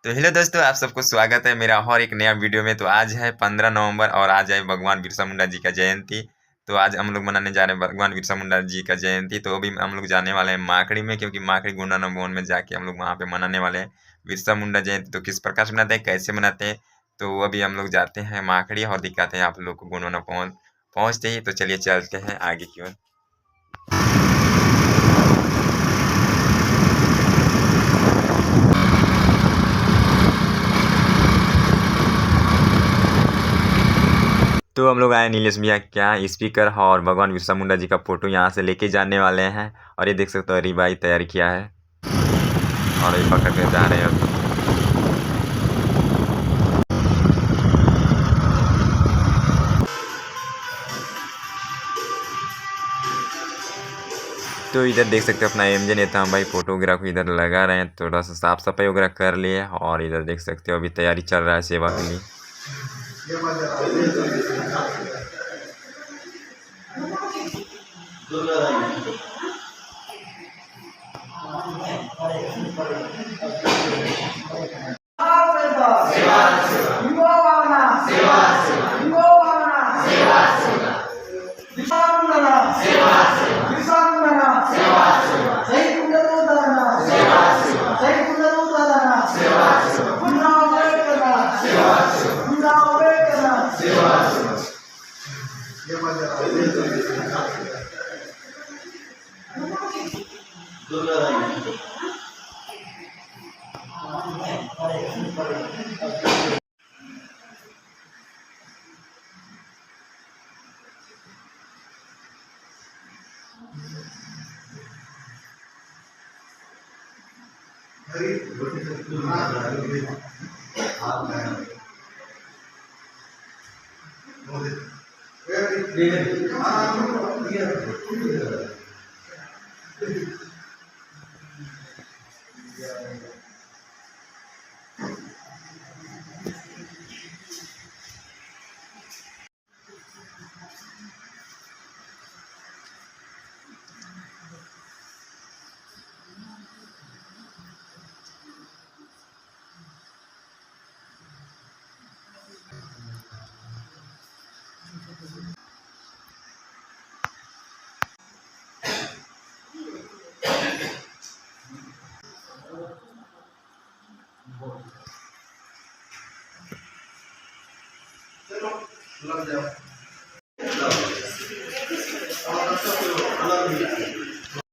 तो हेलो दोस्तों, आप सबको स्वागत है मेरा और एक नया वीडियो में। तो आज है 15 नवंबर और आज है भगवान बिरसा मुंडा जी का जयंती। तो आज हम लोग मनाने जा रहे हैं भगवान बिरसा मुंडा जी का जयंती। तो अभी हम लोग जाने वाले हैं माकड़ी में, क्योंकि माकड़ी गुंडाना भवन में जाके हम लोग वहाँ पे मनाने वाले हैं बिरसा मुंडा जयंती। तो किस प्रकार से मनाते हैं, कैसे मनाते हैं, तो अभी हम लोग जाते हैं माकड़ी और दिखाते हैं आप लोग को गुंडाना भवन। पहुँचते ही तो चलिए चलते हैं आगे की ओर। तो हम लोग आए नीलेश भैया क्या स्पीकर और भगवान बिरसा मुंडा जी का फोटो यहाँ से लेके जाने वाले हैं। और ये देख सकते हो रिबाई तैयार किया है और ये पकड़ के जा रहे हैं अभी। तो इधर देख सकते हो अपना एमजे नेता भाई फोटोग्राफ इधर लगा रहे हैं, थोड़ा सा साफ सफाई वगैरह कर लिए। और इधर देख सकते हो अभी तैयारी चल रहा है सेवा के लिए।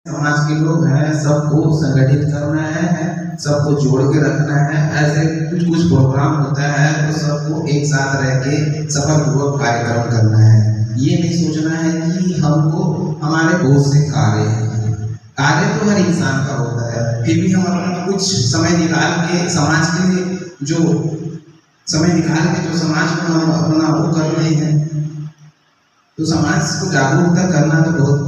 समाज के लोग हैं, सबको संगठित करना है, सबको जोड़ के रखना है। ऐसे कुछ कुछ प्रोग्राम होता है तो सबको एक साथ रह के सफलपूर्वक कार्यक्रम करना है। ये नहीं सोचना है कि हमको हमारे बहुत से कार्य हैं। कार्य तो हर इंसान का होता है, फिर भी हम अपना कुछ समय निकाल के समाज के लिए जो समाज को हम अपना वो कर रहे हैं, तो समाज को जागरूकता करना तो बहुत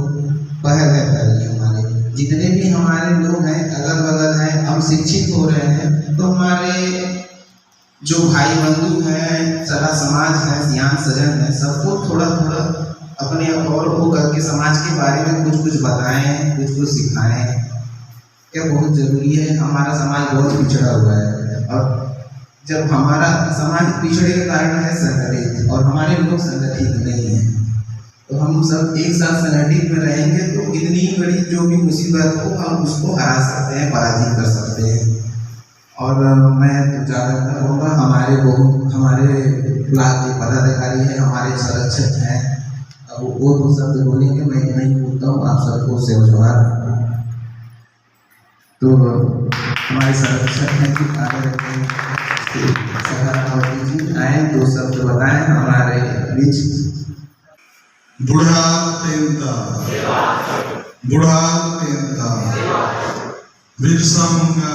पहल है। पहले हमारे जितने भी हमारे लोग हैं, अगल बगल हैं, हम शिक्षित हो रहे हैं, तो हमारे जो भाई बंधु हैं, सारा समाज है, सियान सजन है, सबको थोड़ा थोड़ा अपने और वो करके समाज के बारे में कुछ कुछ बताएं, कुछ कुछ सिखाएं। क्या बहुत जरूरी है। हमारा समाज बहुत पिछड़ा हुआ है, और जब हमारा समाज पिछड़े के कारण है संगठित, और हमारे लोग संगठित नहीं है, तो हम सब एक साथ संगठित में रहेंगे तो इतनी बड़ी जो भी मुसीबत हो हम उसको हरा सकते हैं, पराजित कर सकते हैं। और मैं तो ज़्यादा कहूँगा, हमारे ब्लॉक के पदाधिकारी हैं, हमारे संरक्षक हैं, अब वो तो शब्द बोलेंगे, मैं नहीं बोलता हूँ। आप सबको सेवा जोहार। तो हमारे संरक्षक हैं कि आए दो शब्द बताएं हमारे बीच। बुढ़ा तेंता बिरसा मुंडा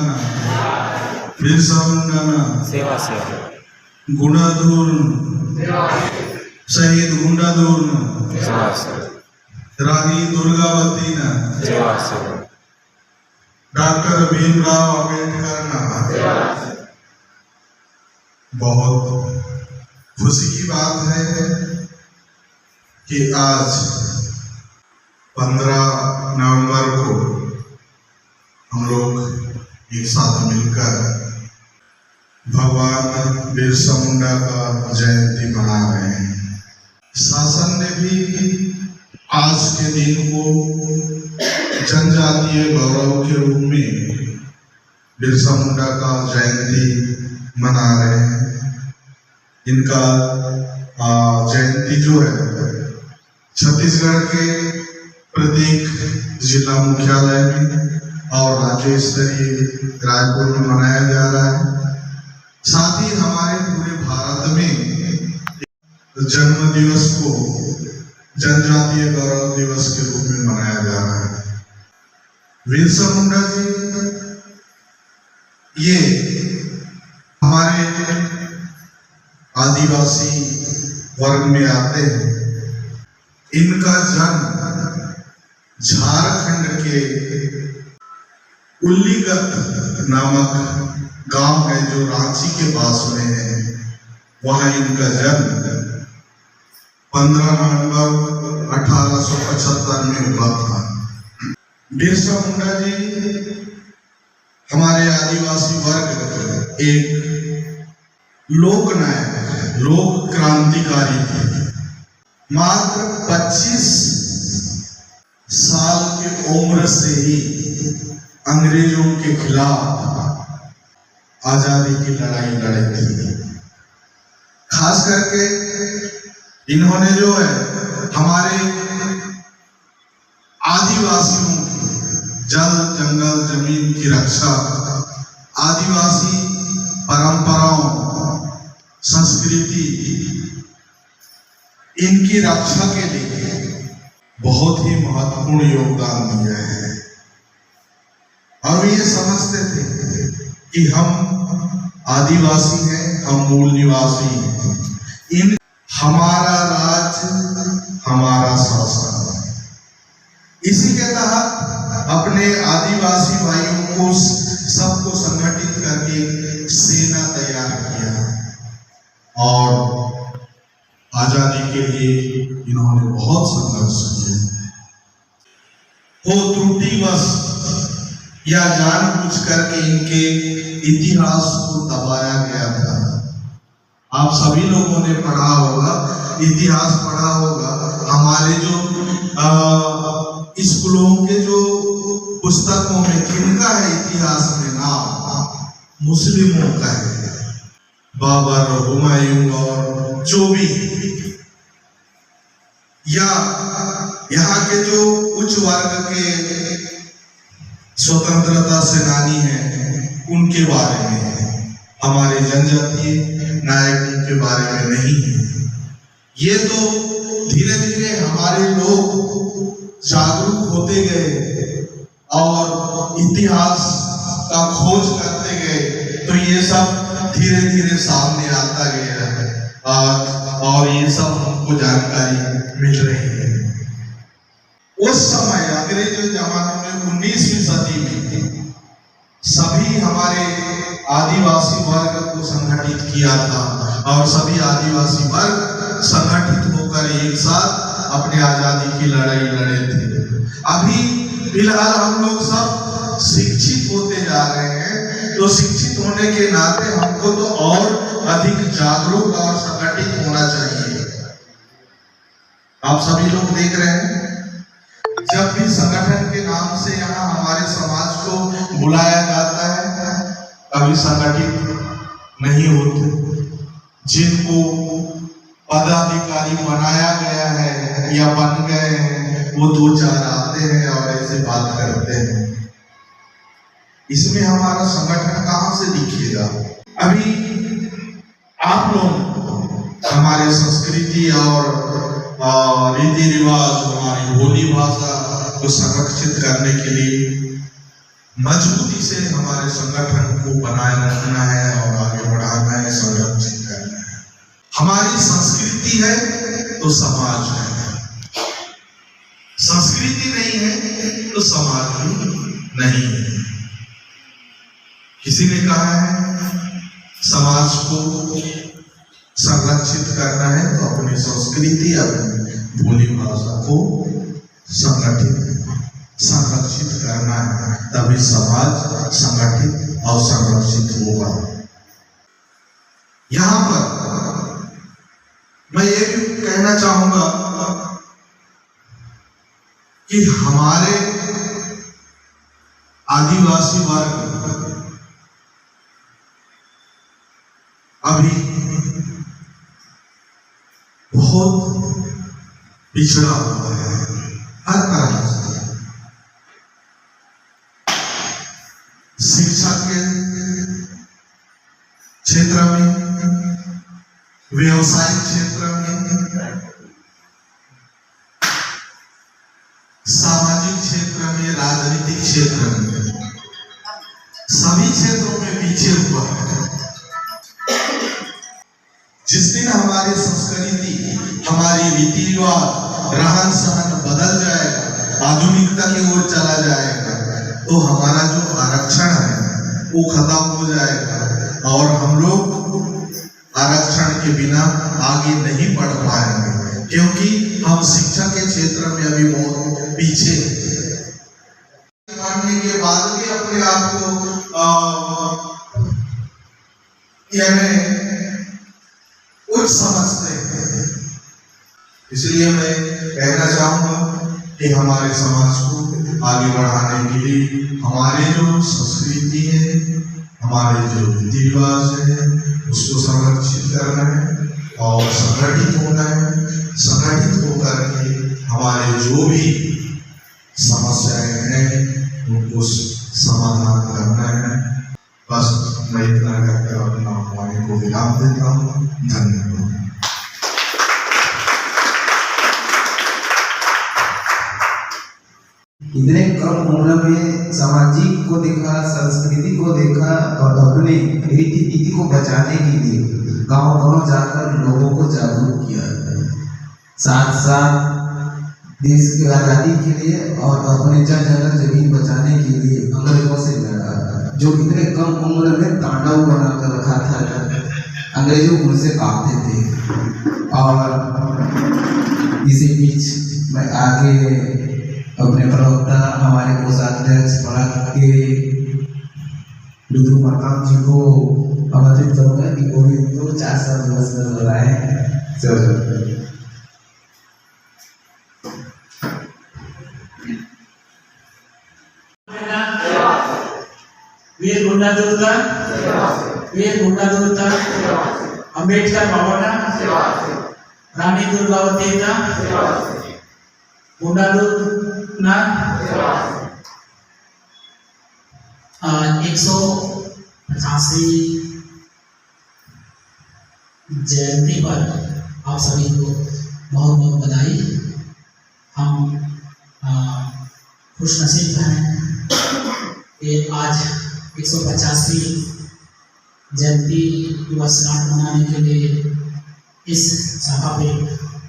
सेवा गुणाधूर्ण शहीद गुंडाधूर्ण रानी दुर्गावती डॉक्टर भीमराव अम्बेडकर। बहुत खुशी की बात है कि आज 15 नवंबर को हम लोग एक साथ मिलकर बिरसा मुंडा का जयंती मना रहे हैं। शासन ने भी आज के दिन को जनजातीय गौरव के रूप में बिरसा मुंडा का जयंती मना रहे हैं। इनका जयंती जो है छत्तीसगढ़ के प्रत्येक जिला मुख्यालय में और राज्य स्तरीय रायपुर में मनाया जा रहा है। साथ ही हमारे पूरे भारत में जन्म दिवस को जनजातीय गौरव दिवस के रूप में मनाया जा रहा है। बिरसा मुंडा जी ये हमारे आदिवासी वर्ग में आते हैं। इनका जन्म झारखंड के उल्लीगत नामक गांव है जो रांची के पास में है। वहां इनका जन्म 15 नवंबर 1875 में हुआ था। बिरसा मुंडा जी हमारे आदिवासी वर्ग एक लोक नायक, लोक क्रांतिकारी थे। मात्र 25 साल की उम्र से ही अंग्रेजों के खिलाफ आजादी की लड़ाई लड़ी थी। खास करके इन्होंने जो है हमारे आदिवासियों की जल जंगल जमीन की रक्षा, आदिवासी परंपराओं संस्कृति इनकी रक्षा के लिए बहुत ही महत्वपूर्ण योगदान दिया है। और ये समझते थे कि हम आदिवासी हैं, हम मूल निवासी हैं। इन हमारा राज्य हमारा शासन। इसी के तहत अपने आदिवासी भाइयों को सबको संगठित करके सेना तैयार किया और आजादी के लिए इन्होंने बहुत संघर्ष किया। हो त्रुटिवश या जानबूझ करके इनके इतिहास को दबाया गया था। आप सभी लोगों ने पढ़ा होगा, इतिहास पढ़ा होगा। हमारे जो स्कूलों के जो पुस्तकों में किनका है इतिहास में नाम? मुस्लिमों का है। बाबर, हुमायूं और चौबी या यहाँ के जो उच्च वर्ग के स्वतंत्रता सेनानी हैं उनके बारे में है। हमारे जनजातीय नायकों के बारे में नहीं है। ये तो धीरे धीरे हमारे लोग जागरूक होते गए और इतिहास का खोज करते गए तो ये सब धीरे धीरे सामने आता गया है और ये सब हमको जानकारी मिल रही है। उस समय अंग्रेजों जमाने में 19वीं सदी में सभी हमारे आदिवासी वर्ग को संगठित किया था और सभी आदिवासी वर्ग संगठित होकर एक साथ अपने आजादी की लड़ाई लड़े थे। अभी फिलहाल हम लोग सब शिक्षित होते जा रहे हैं, तो शिक्षित होने के नाते हमको तो और अधिक जागरूक और संगठित होना चाहिए। आप सभी लोग देख रहे हैं, जब भी संगठन के नाम से यहाँ हमारे समाज को बुलाया जाता है, कभी संगठित नहीं होते। जिनको पदाधिकारी बनाया गया है या बन गए हैं, वो दो चार आते हैं और ऐसे बात करते हैं। इसमें हमारा संगठन कहाँ से दिखेगा? अभी आप लोग हमारे संस्कृति और रीति रिवाज, हमारी बोली भाषा को संरक्षित करने के लिए मजबूती से हमारे संगठन को बनाए रखना है और आगे बढ़ाना है, संरक्षित करना है। हमारी संस्कृति है तो समाज है, संस्कृति नहीं है तो समाज भी नहीं है। किसी ने कहा है समाज को संरक्षित करना है तो अपनी संस्कृति, अपनी बोली भाषा को संरक्षित करना है, तभी समाज संगठित और संरक्षित होगा। यहाँ पर मैं ये भी कहना चाहूंगा कि हमारे आदिवासी वर्ग अभी बहुत पिछड़ा हुआ है हर तरह से। शिक्षा के क्षेत्र में, व्यवसायिक क्षेत्र में, सामाजिक क्षेत्र में, राजनीतिक क्षेत्र में, सभी क्षेत्रों में पीछे हुआ है। जिस दिन हमारी संस्कृति, हमारी रीति रिवाज, रहन सहन बदल जाएगा, आधुनिकता की ओर चला जाएगा, तो हमारा जो आरक्षण है वो खत्म हो जाएगा और हम लोग आरक्षण के बिना आगे नहीं बढ़ पाएंगे, क्योंकि हम शिक्षा के क्षेत्र में अभी बहुत पीछे पढ़ने के बाद भी अपने आप को यानी उच्च समझते हैं। इसलिए मैं कहना चाहूंगा कि हमारे समाज को आगे बढ़ाने के लिए हमारे जो संस्कृति है, हमारे जो रीति रिवाज है, उसको संरक्षित करना है और संगठित होना है। संगठित होकर के हमारे जो भी समस्याएं हैं उनको समाधान करना है। बस मैं इतना कहकर अपना वाणी को विराम देता हूँ। धन्यवाद। इतने कम उम्र में सामाजिक को देखा, संस्कृति को देखा और अपने रीति नीति को बचाने के लिए गांव-गांव जाकर लोगों को जागरूक किया। साथ साथ देश की आज़ादी के लिए और अपने जगह जमीन बचाने के लिए अंग्रेजों से लड़ा, जो इतने कम उम्र में तांडव बना कर रखा था। अंग्रेजों उनसे कांपते थे। और इसी बीच मैं आगे अपने प्रवक्ता हमारे कोषाध्यक्ष पढ़ा के रुद्र मरकाम जी को आमंत्रित करूंगा कि वो भी 2-4 शब्द बस बताएं। वीर गुंडाधुर अंबेडकर बाबा रानी दुर्गावती गुंडाधुर 185 जयंती पर आप सभी को बहुत बहुत बधाई। हम खुशनसीब हैं कि आज 185वीं जयंती वर्षगांठ मनाने के लिए इस सभा पे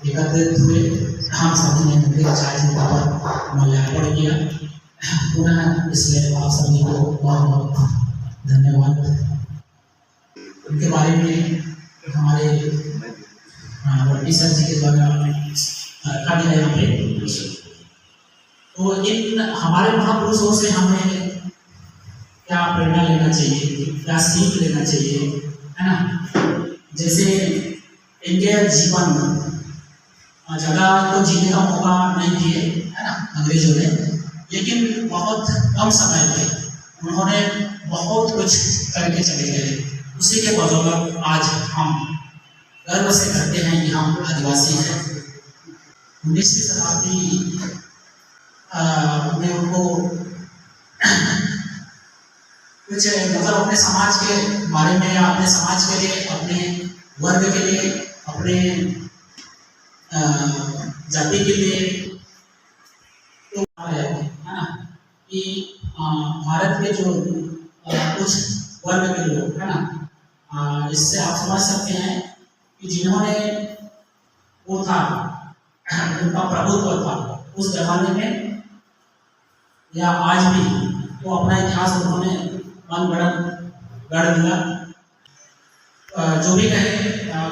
एकत्रित हुए। हम सभी ने मंदिर आचार्य पर माल्यार्पण किया। पुनः इसलिए आप सभी को बहुत बहुत धन्यवाद। उनके बारे में हमारे वर्दी सर जी के द्वारा रखा गया यहाँ पे। तो इन हमारे महापुरुषों से हमें क्या प्रेरणा लेना चाहिए, क्या सीख लेना चाहिए, है ना। जैसे इनके जीवन ज़्यादा तो जीने का मौका नहीं दिए, है ना, अंग्रेजों ने, लेकिन बहुत कम समय में उन्होंने बहुत कुछ करके चले गए। उसी के बदौलत आज हम गर्व से कहते हैं कि हम आदिवासी हैं। 19वीं शताब्दी में उनको कुछ मतलब अपने समाज के बारे में या अपने समाज के लिए, अपने वर्ग के लिए, अपने जाति के लिए तो है ना कि भारत के जो कुछ वर्ग के लोग, है ना, इससे आप समझ सकते हैं कि जिन्होंने वो था, उनका प्रभुत्व था उस जमाने में या आज भी, तो अपना इतिहास उन्होंने गढ़ दिया। जो भी कहे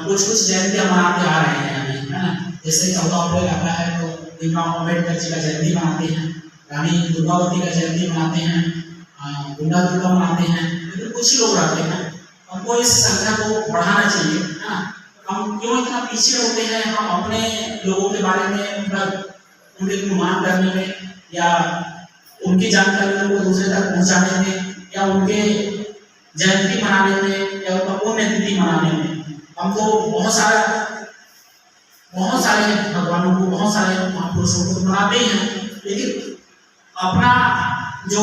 कुछ कुछ जयंतियाँ मनाते आ रहे हैं अभी, है ना। जैसे 14 अप्रैल आता है तो भीमराव अम्बेडकर जी का जयंती मनाते हैं, रानी दुर्गावती का जयंती मनाते हैं, गुंडाधुर का मनाते हैं। लेकिन कुछ ही लोग रहते हैं हमको इस संख्या को बढ़ाना चाहिए, है ना। हम क्यों इतना पीछे होते हैं, हम अपने लोगों के बारे में उनके गुणगान करने में या उनकी जानकारियों को दूसरे तक पहुंचाने में या उनके जयंती मनाने में या उनका पुण्यतिथि मनाने में। हम तो बहुत सारे भगवानों को, बहुत सारे महापुरुषों को मनाते ही हैं, लेकिन अपना जो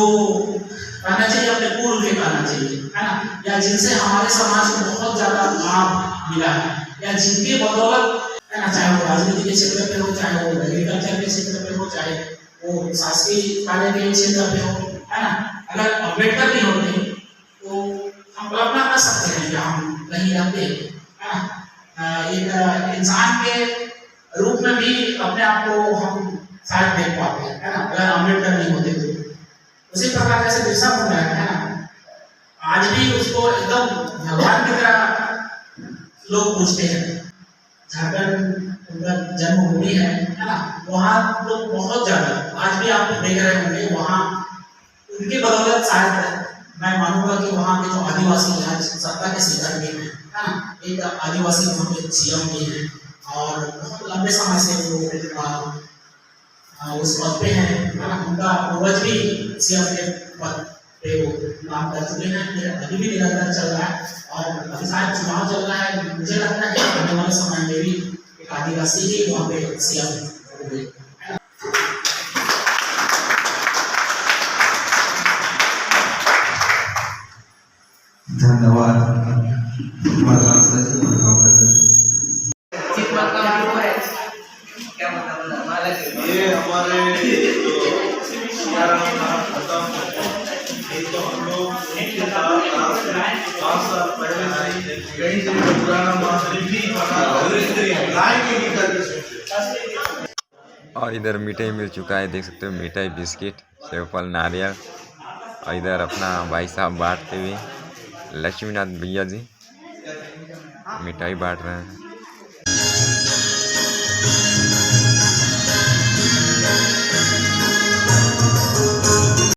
कहना चाहिए अपने पूर्व के कहना चाहिए, है ना, या जिनसे हमारे समाज को बहुत ज्यादा लाभ मिला है या जिनके बदौलत, है ना, चाहे वो राजनीति के क्षेत्र पे हो, चाहे वो एग्रीकल्चर के क्षेत्र पे हो, चाहे वो शासकीय कार्य के क्षेत्र पे हो, है ना। अगर अम्बेडकर भी होते तो हम कल्पना कर सकते हैं कि हम नहीं रहते, है ना। एक इंसान के रूप में भी अपने आप को हम शायद देख पाते हैं, है ना, अगर अम्बेडकर नहीं होते तो। उसी प्रकार जैसे बिरसा मुंडा है ना, आज भी उसको एकदम भगवान की तरह लोग पूछते हैं। झारखंड उनका जन्मभूमि है ना, वहाँ लोग बहुत ज्यादा आज भी आप देख रहे होंगे, वहाँ उनके बदौलत शायद मैं मानूंगा कि वहाँ के जो आदिवासी आज सत्ता के शिखर में है ना, एक आदिवासी वहाँ पे सीएम भी है और बहुत लंबे समय से वो उस पद पे है ना। उनका पूर्वज भी सीएम के पद पे वो काम कर चुके हैं, अभी भी निरंतर चल रहा है और अभी शायद चुनाव चल रहा है। मुझे लगता है कि आने वाले समय में भी एक आदिवासी ही वहाँ पे सीएम होंगे। धन्यवाद। ये हमारे तो हम लोग उनके साथ 5 साल पहले से कई जगह पुराना मास्टर भी और इधर मिठाई मिल चुका है, देख सकते हो, मिठाई, बिस्किट, सेवफल, नारियल। और इधर अपना भाई साहब बांटते हुए, लक्ष्मीनाथ भैया जी मिठाई बांट रहे हैं।